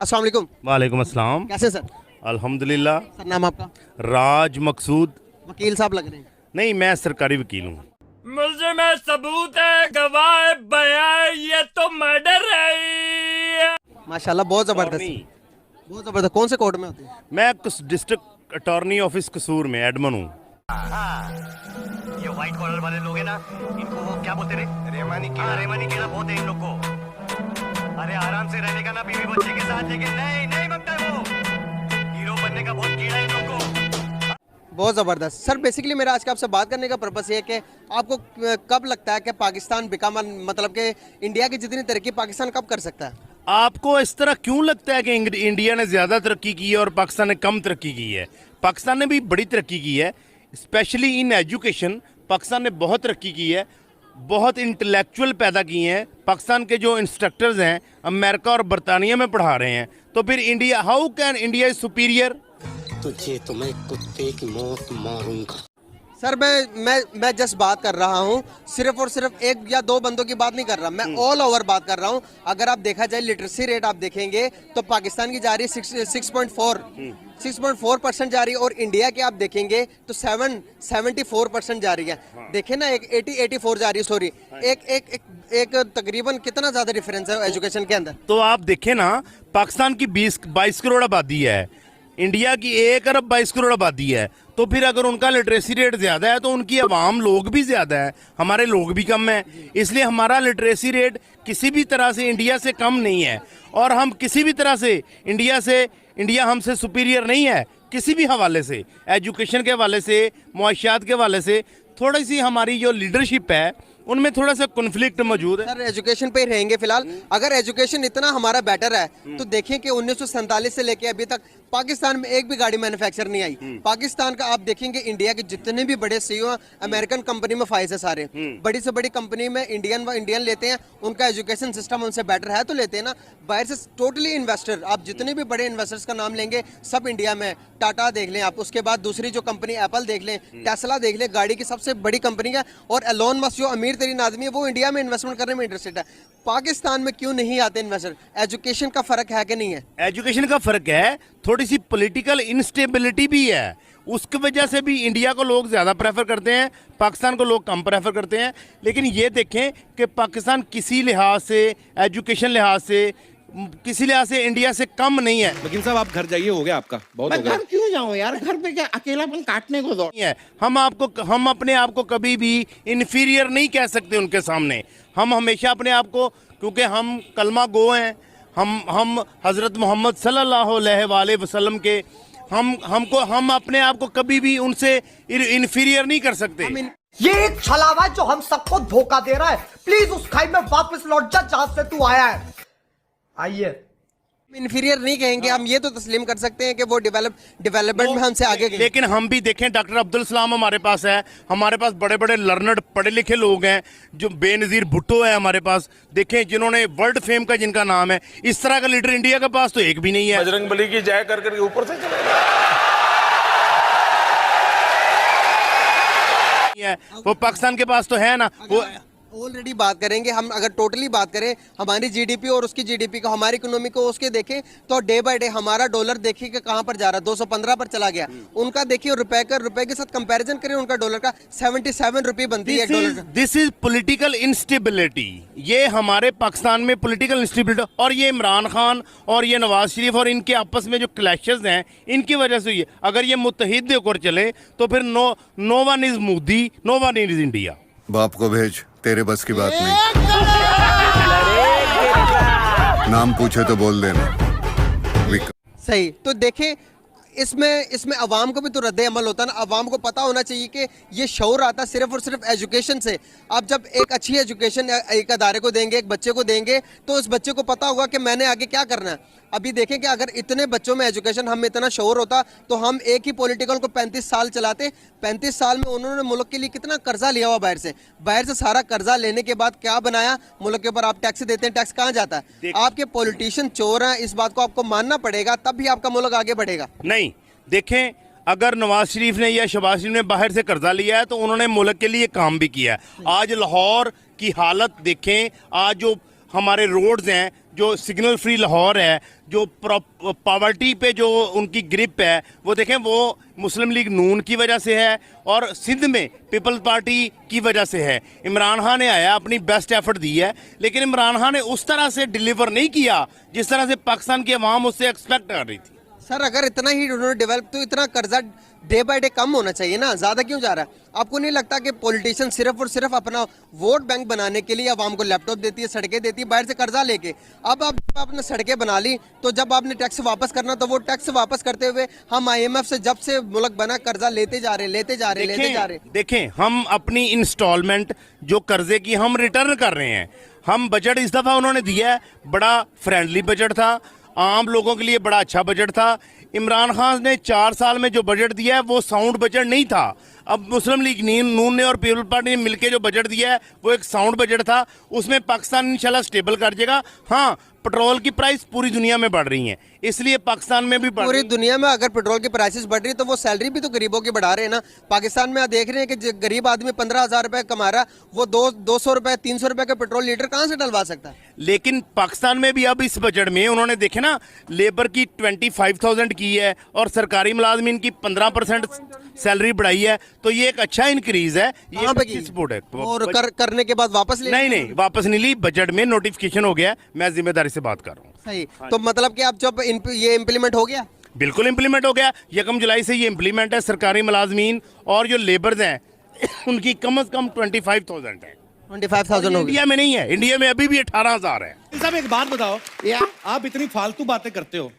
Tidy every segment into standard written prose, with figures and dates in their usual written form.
अस्सलाम वालेकुम। वालेकुम अस्सलाम। कैसे सर? अल्हम्दुलिल्लाह। सर नाम आपका? राज मकसूद। वकील साहब लग रहे हैं। नहीं, मैं सरकारी वकील हूँ। मुझे में सबूत है, गवाह है, बयां है, ये तो मर्डर है। माशाल्लाह बहुत जबरदस्त है। बहुत जबरदस्त। कौन से कोर्ट में होते हैं? मैं डिस्ट्रिक्ट अटॉर्नी ऑफिस कसूर में एडमन हूँ। ये व्हाइट कॉलर वाले लोग हैं ना, इनको वो क्या बोलते रे? रेमानी केला बोलते हैं इन लोग को। अरे आराम से रहने का ना बीवी बच्चे के साथ, लेकिन नहीं नहीं बनता है वो। हीरो बनने का बहुत कीड़ा है इन लोग को। बहुत ज़बरदस्त सर। बेसिकली मेरा आज का आपसे बात करने का पर्पस ये है कि आपको कब लगता है कि पाकिस्तान बिकम मतलब कि इंडिया की जितनी तरक्की पाकिस्तान कब कर सकता है? आपको इस तरह क्यों लगता है कि इंडिया ने ज़्यादा तरक्की की है और पाकिस्तान ने कम तरक्की की है? पाकिस्तान ने भी बड़ी तरक्की की है, स्पेशली इन एजुकेशन। पाकिस्तान ने बहुत तरक्की की है, बहुत इंटेलेक्चुअल पैदा किए हैं। पाकिस्तान के जो इंस्ट्रक्टर्स हैं अमेरिका और बरतानिया में पढ़ा रहे हैं। तो फिर India, how can India is superior? तुझे तो मैं कुत्ते की मौत मारूंगा। सर मैं जस्ट बात कर रहा हूँ, सिर्फ और सिर्फ एक या दो बंदों की बात नहीं कर रहा, मैं ऑल ओवर बात कर रहा हूँ। अगर आप देखा जाए लिटरेसी रेट आप देखेंगे तो पाकिस्तान की जा रही है 6.4% जा रही है, और इंडिया की आप देखेंगे तो 74% जा रही है। देखें ना, एक 84 जा रही है, सॉरी, एक तकरीबन कितना ज्यादा डिफरेंस है एजुकेशन के अंदर। तो आप देखें ना, पाकिस्तान की 22 करोड़ आबादी है, इंडिया की 1 अरब 22 करोड़ आबादी है। तो फिर अगर उनका लिटरेसी रेट ज़्यादा है तो उनकी आवाम लोग भी ज़्यादा है, हमारे लोग भी कम हैं। इसलिए हमारा लिटरेसी रेट किसी भी तरह से इंडिया से कम नहीं है, और हम किसी भी तरह से इंडिया हमसे सुपीरियर नहीं है किसी भी हवाले से। एजुकेशन के हवाले से, मुआशियात के हवाले से थोड़ी सी हमारी जो लीडरशिप है उनमें थोड़ा सा कॉन्फ्लिक्ट मौजूद है। सर एजुकेशन पे ही रहेंगे फिलहाल। अगर एजुकेशन इतना हमारा बेटर है तो देखें कि 1947 से लेके अभी तक पाकिस्तान में एक भी गाड़ी मैन्युफैक्चर नहीं आई। पाकिस्तान का आप देखेंगे, इंडिया के जितने भी बड़े सीईओ अमेरिकन कंपनी में फाइज है सारे। बड़ी से बड़ी कंपनी में इंडियन लेते हैं, उनका एजुकेशन सिस्टम उनसे बेटर है तो लेते हैं ना। बाहर से टोटली इन्वेस्टर, आप जितने भी बड़े इन्वेस्टर्स का नाम लेंगे सब इंडिया में। टाटा देख लें आप, उसके बाद दूसरी जो कंपनी एप्पल देख लें, टेस्ला देख लें, गाड़ी की सबसे बड़ी कंपनी है। और एलोन मस्क जो अमीर तरीन आदमी है वो इंडिया में इन्वेस्टमेंट करने में इंटरेस्टेड है। पाकिस्तान में क्यों नहीं आते इन्वेस्टर? एजुकेशन का फर्क है कि नहीं है? एजुकेशन का फर्क है, थोड़ी सी पॉलिटिकल इंस्टेबिलिटी भी है, उसकी वजह से भी इंडिया को लोग ज़्यादा प्रेफर करते हैं, पाकिस्तान को लोग कम प्रेफर करते हैं। लेकिन ये देखें कि पाकिस्तान किसी लिहाज से, एजुकेशन लिहाज से, किसी लिहाज से इंडिया से कम नहीं है। वकील साहब आप घर जाइए, हो गया आपका, बहुत हो गया। घर क्यों जाऊं यार, घर पे क्या अकेलापन काटने को दो। नहीं है, हम अपने आप को कभी भी इन्फीरियर नहीं कह सकते उनके सामने। हम हमेशा अपने आप को, क्योंकि हम कलमा गो हैं, हम हज़रत मोहम्मद सल्लल्लाहु अलैहि वसल्लम के, हम अपने आप को कभी भी उनसे इन्फीरियर नहीं कर सकते। ये एक छलावा है जो हम सबको धोखा दे रहा है। प्लीज उस खाई में वापस लौट जा जहां से तू आया है। आइए, इन्फीरियर नहीं कहेंगे हम, ये तो तस्लीम कर सकते हैं कि वो डेवलपमेंट में हमसे आगे गए। लेकिन हम भी देखें, डॉक्टर अब्दुल सलाम हमारे पास है, हमारे पास बड़े बड़े लर्नड पढ़े लिखे लोग हैं, जो बेनज़ीर भुट्टो है हमारे पास, देखें जिन्होंने वर्ल्ड फेम का जिनका नाम है। इस तरह का लीडर इंडिया के पास तो एक भी नहीं है। बजरंग बली की जय कर करके ऊपर से वो पाकिस्तान के पास तो है ना। वो ऑलरेडी बात करेंगे हम, अगर टोटली बात करें हमारी जीडीपी और उसकी जीडीपी को, हमारी इकोनॉमी को उसके देखें तो डे बाय डे हमारा डॉलर देखिए कि कहां पर जा रहा है, 215 पर चला गया। उनका देखिए रुपए के साथ कंपैरिजन करें, उनका डॉलर का 77 रुपये बनती है dollar. This is political instability. ये हमारे पाकिस्तान में पॉलिटिकल इंस्टेबिलिटी, और ये इमरान खान और ये नवाज शरीफ और इनके आपस में जो क्लैशेस हैं, इनकी वजह से हुई है। अगर ये मुत्तहिद होकर चले तो फिर no one is Modi, no one is India. बाप को भेज, तेरे बस की बात नहीं। नाम पूछे तो बोल देना। सही। तो देखें इसमें अवाम को भी तो रद्द अमल होता है ना। अवाम को पता होना चाहिए कि ये शऊर आता सिर्फ और सिर्फ एजुकेशन से। आप जब एक अच्छी एजुकेशन एक अदारे को देंगे, एक बच्चे को देंगे, तो उस बच्चे को पता होगा कि मैंने आगे क्या करना है। अभी देखें कि अगर इतने बच्चों में एजुकेशन, हम इतना शऊर होता तो हम एक ही पॉलिटिकल को 35 साल चलाते। 35 साल में उन्होंने मुल्क के लिए कितना कर्जा लिया हुआ बाहर से सारा कर्जा लेने के बाद क्या बनाया? मुल्क के ऊपर आप टैक्स देते हैं, टैक्स कहाँ जाता है? आपके पॉलिटिशियन चोर हैं, इस बात को आपको मानना पड़ेगा, तब भी आपका मुल्क आगे बढ़ेगा। नहीं, देखें, अगर नवाज शरीफ ने या शहबाज शरीफ ने बाहर से कर्जा लिया है तो उन्होंने मुल्क के लिए काम भी किया है। आज लाहौर की हालत देखें, आज जो हमारे रोड्स हैं, जो सिग्नल फ्री लाहौर है, जो पॉवर्टी पे जो उनकी ग्रिप है, वो देखें वो मुस्लिम लीग नून की वजह से है और सिंध में पीपल्स पार्टी की वजह से है। इमरान खान ने आया, अपनी बेस्ट एफर्ट दी है, लेकिन इमरान खान ने उस तरह से डिलीवर नहीं किया जिस तरह से पाकिस्तान की आवाम उससे एक्सपेक्ट कर रही थी। सर अगर इतना ही उन्होंने डेवलप, तो इतना कर्जा डे बाय डे कम होना चाहिए ना, ज्यादा क्यों जा रहा है? आपको नहीं लगता कि पॉलिटिशियन सिर्फ और सिर्फ अपना वोट बैंक बनाने के लिए आवाम को लैपटॉप देती है, सड़कें देती है बाहर से कर्जा लेके? अब आपने सड़कें बना ली, तो जब आपने टैक्स वापस करना तो वो टैक्स वापस करते हुए हम IMF से जब से मुल्क बना कर्जा लेते जा रहे। देखें हम अपनी इंस्टॉलमेंट जो कर्जे की हम रिटर्न कर रहे हैं। हम बजट इस दफा उन्होंने दिया है, बड़ा फ्रेंडली बजट था, आम लोगों के लिए बड़ा अच्छा बजट था। इमरान खान ने 4 साल में जो बजट दिया है वो साउंड बजट नहीं था। अब मुस्लिम लीग नून ने और पीपल पार्टी ने मिलकर जो बजट दिया है वो एक साउंड बजट था। उसमें पाकिस्तान इंशाल्लाह स्टेबल कर जाएगा। हाँ, पेट्रोल की प्राइस पूरी दुनिया में बढ़ रही है, इसलिए पाकिस्तान में भी पूरी दुनिया में अगर पेट्रोल की प्राइसेस बढ़ रही है तो वो सैलरी भी तो गरीबों की बढ़ा रहे हैं ना। पाकिस्तान में आप देख रहे हैं कि गरीब आदमी 15,000 रुपए कमा रहा, वो 200 रुपए 300 रुपए का पेट्रोल लीटर कहाँ से डलवा सकता है? लेकिन पाकिस्तान में भी अब इस बजट में उन्होंने देखे ना, लेबर की 25,000 की है और सरकारी मुलाजमीन की 15% सैलरी बढ़ाई है, तो ये एक अच्छा इंक्रीज है। ये अच्छी सपोर्ट है। और करने के बाद वापस ले? नहीं, वापस नहीं ली, बजट में नोटिफिकेशन हो गया। मैं जिम्मेदारी से बात कर रहा हूँ। सही, तो मतलब कि अब जब ये इम्प्लीमेंट हो गया? बिल्कुल इम्प्लीमेंट हो गया, 1 जुलाई से ये इम्प्लीमेंट है। सरकारी मुलाजमीन और जो लेबर्स हैं उनकी कम से कम 25,000 है। 25,000 हो गई। इंडिया में नहीं है, इंडिया में अभी भी 18,000 है। साहब एक बात बताओ, आप इतनी फालतू बातें करते हो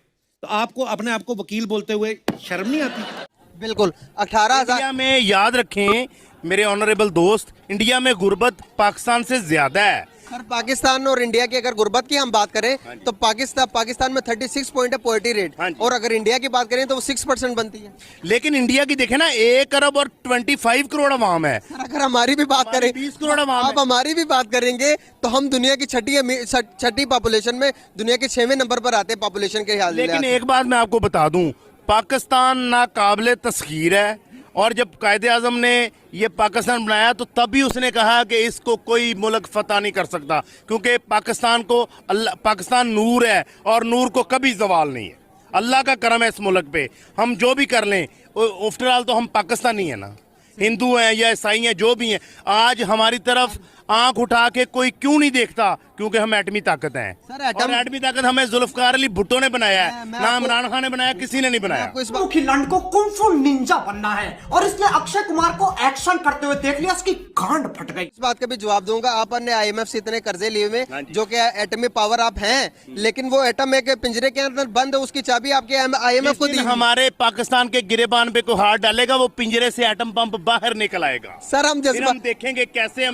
तो आपको अपने आप को वकील बोलते हुए शर्म नहीं आती? बिल्कुल 18,000। इंडिया में याद रखें मेरे ऑनरेबल दोस्त, इंडिया में गुर्बत पाकिस्तान से ज्यादा है। सर पाकिस्तान और इंडिया की अगर गुर्बत की हम बात करें तो पाकिस्तान में 36 पॉइंट है पॉवर्टी रेट, और अगर इंडिया की बात करें तो वो 6% बनती है। लेकिन इंडिया की देखें ना, 1 अरब और 25 करोड़ आवाम है। सर अगर हमारी भी बात करें, 20 करोड़ आवाम है। आप हमारी भी बात करेंगे तो हम दुनिया की छठी पॉपुलेशन में दुनिया के 6वें नंबर पर आते हैं पॉपुलेशन के हाल। लेकिन एक बात मैं आपको बता दूं, पाकिस्तान नाकाबिले तस्खीर है, और जब कायदे आजम ने ये पाकिस्तान बनाया तो तब भी उसने कहा कि इसको कोई मुल्क फतह नहीं कर सकता, क्योंकि पाकिस्तान नूर है और नूर को कभी जवाल नहीं है। अल्लाह का करम है इस मुल्क पे, हम जो भी कर लें, आफ्टर ऑल तो हम पाकिस्तानी है ना, हिंदू हैं या ईसाई हैं, जो भी हैं। आज हमारी तरफ आंख उठा के कोई क्यों नहीं देखता? क्योंकि हम एटमी ताकत हैं। सर और एटमी ताकत हमें जुल्फकार अली भुट्टो ने बनाया है, ना इमरान खान ने बनाया, किसी ने नहीं बनाया। खिलाड़ी को कुंफू निंजा बनना है और इसलिए अक्षय कुमार को एक्शन करते हुए देख लिया, उसकी गांड फट गई। इस बात का भी जवाब दूंगा, आपने IMF से इतने कर्जे लिए हुए जो कि एटमी पावर आप हैं, लेकिन वो एटम एक पिंजरे के अंदर बंद है, उसकी चाबी आपके IMF को दी। हमारे पाकिस्तान के गिरेबान पे कोई हाथ डालेगा, वो पिंजरे से एटम पंप बाहर निकल आएगा। सर हम देखेंगे कैसे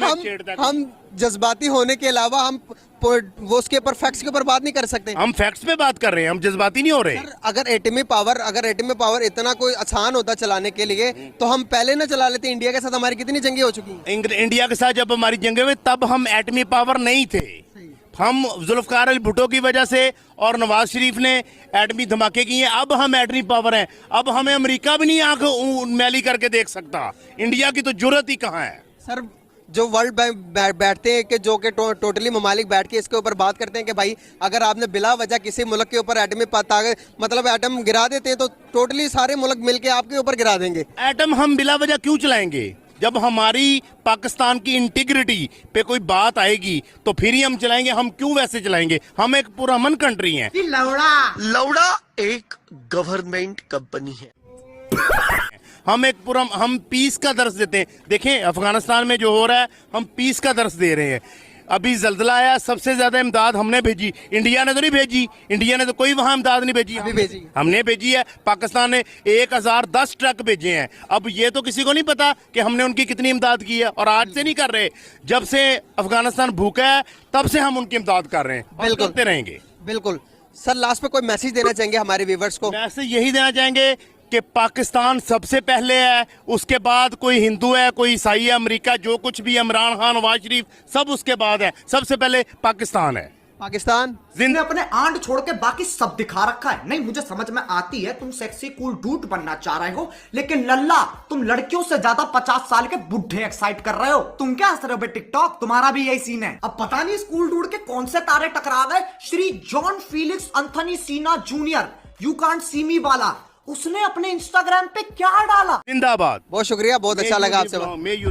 हम जज्बाती होने के अलावा हम वो उसके ऊपर फैक्ट्स के ऊपर बात नहीं कर सकते। हम फैक्ट्स पे बात कर रहे हैं, हम जज्बाती नहीं हो रहे। अगर एटमी पावर इतना कोई आसान होता चलाने के लिए तो हम पहले ना चला लेते। इंडिया के साथ हमारी कितनी जंगें हो चुकी हैं। इंडिया के साथ जब हमारी जंगें हुई तब हम एटमी पावर नहीं थे। हम जुल्फकार अली भुट्टो की वजह से और नवाज शरीफ ने एटमी धमाके किए, अब हम एटमी पावर हैं। अब हमें अमेरिका भी नहीं आंख मैली करके देख सकता। इंडिया की तो जुर्रत ही कहाँ है। सर जो वर्ल्ड बैंक बैठते हैं कि जो कि टोटली ममालिक बैठ के इसके ऊपर बात करते हैं कि भाई अगर आपने बिला वजह किसी मुल्क के ऊपर एटमी मतलब एटम गिरा देते हैं तो टोटली सारे मुल्क मिलके आपके ऊपर गिरा देंगे। एटम हम बिला वजह क्यों चलाएंगे? जब हमारी पाकिस्तान की इंटीग्रिटी पे कोई बात आएगी तो फिर ही हम चलाएंगे। हम क्यों वैसे चलाएंगे? हम एक पुरअमन कंट्री हैं। लौड़ा एक गवर्नमेंट कंपनी है। हम पीस का दर्स देते हैं। देखें अफगानिस्तान में जो हो रहा है, हम पीस का दर्स दे रहे हैं। अभी जल्जला आया, सबसे ज्यादा इमदाद हमने भेजी, इंडिया ने तो नहीं भेजी। इंडिया ने तो कोई वहां इमदाद नहीं भेजी, हमने भेजी है। पाकिस्तान ने 1010 ट्रक भेजे हैं। अब ये तो किसी को नहीं पता कि हमने उनकी कितनी इमदाद की है, और आज से नहीं कर रहे। जब से अफगानिस्तान भूखा है तब से हम उनकी इमदाद कर रहे हैं, और करते रहेंगे। बिल्कुल। सर लास्ट पे कोई मैसेज देना चाहेंगे हमारे व्यूअर्स को? मैसेज यही देना चाहेंगे कि पाकिस्तान सबसे पहले है, उसके बाद कोई हिंदू है, कोई ईसाई है, अमेरिका जो कुछ भी, इमरान खान, नवाज शरीफ, सब उसके बाद है। सबसे पहले पाकिस्तान है। पाकिस्तान ने अपने आंट छोड़ के बाकी सब दिखा रखा है। नहीं, मुझे समझ में आती है तुम सेक्सी कूल डूड बनना चाह रहे हो, लेकिन लल्ला तुम लड़कियों से ज्यादा 50 साल के बुढ़े एक्साइट कर रहे हो। तुम क्या हंस रहे हो बे टिकटॉक, तुम्हारा भी यही सीन है। अब पता नहीं स्कूल डूड के कौन से तारे टकरा गए। श्री जॉन फीलिक्स एंथनी सीना जूनियर यू कांट सी मी वाला, उसने अपने इंस्टाग्राम पे क्या डाला। जिंदाबाद। बहुत शुक्रिया, बहुत अच्छा लगा आपसे। मैं